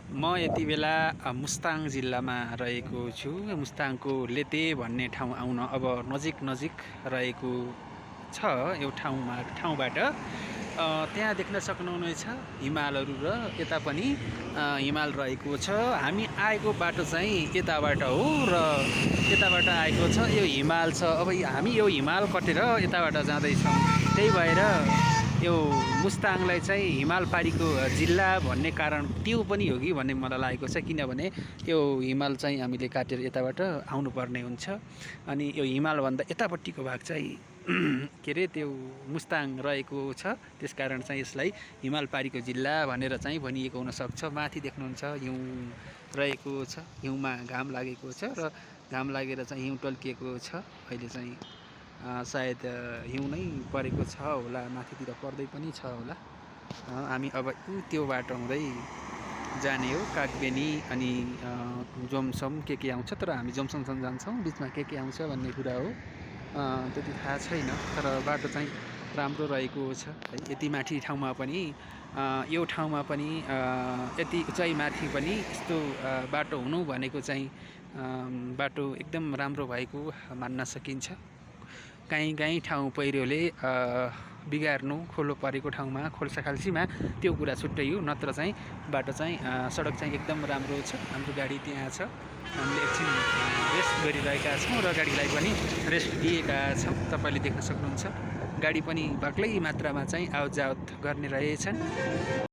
म यति बेला मुस्ताङ जिल्लामा रहेको छु। मुस्ताङको लेते भन्ने ठाउँ आउन अब नजिक रहेको छ। यो ठाउँबाट त्यहाँ देख्न सक्नुहुनेछ हिमालहरू र यता पनि हिमाल रहेको छ। हामी आएको बाटो चाहिँ यताबाट हो र यताबाट आएको छ। यो हिमाल छ। अब हामी यो हिमाल कटेर यताबाट जाँदैछौँ। त्यही भएर यो मुस्ताङलाई चाहिँ हिमालपारीको जिल्ला भन्ने कारण त्यो पनि हो कि भन्ने मलाई लागेको छ। किनभने यो हिमाल चाहिँ हामीले काटेर यताबाट आउनुपर्ने हुन्छ। अनि यो हिमालभन्दा यतापट्टिको भाग चाहिँ के अरे त्यो मुस्ताङ रहेको छ। त्यसकारण चाहिँ यसलाई हिमालपारीको जिल्ला भनेर चाहिँ भनिएको हुनसक्छ। माथि देख्नुहुन्छ हिउँ रहेको छ। हिउँमा घाम लागेको छ र घाम लागेर चाहिँ हिउँ टल्किएको छ। अहिले चाहिँ सायद हिउँ नै परेको छ होला, माथितिर पर्दै पनि छ होला। हामी अब त्यो बाटो हुँदै जाने हो। कागबेनी अनि जोमसम के आउँछ, तर हामी जोमसमसम्म जान्छौँ। बिचमा के आउँछ भन्ने कुरा हो त्यति थाहा छैन, तर बाटो चाहिँ राम्रो रहेको छ। यति माथि ठाउँमा पनि यो ठाउँमा पनि यति उचाइ माथि पनि यस्तो बाटो हुनु भनेको चाहिँ बाटो एकदम राम्रो भएको मान्न सकिन्छ। काहीँ ठाउँ पहिरोले बिगार्नु, खोलो परेको ठाउँमा, खोल्साखाल्सीमा त्यो कुरा छुट्टै हो। नत्र चाहिँ बाटो चाहिँ सडक चाहिँ एकदम राम्रो छ। हाम्रो गाडी त्यहाँ छ। हामीले एकछिन रेस्ट गरिरहेका छौँ र गाडीलाई पनि रेस्ट दिएका छौँ। तपाईँले देख्न सक्नुहुन्छ गाडी पनि बाक्लै मात्रामा चाहिँ आवत जावत गर्ने रहेछन्।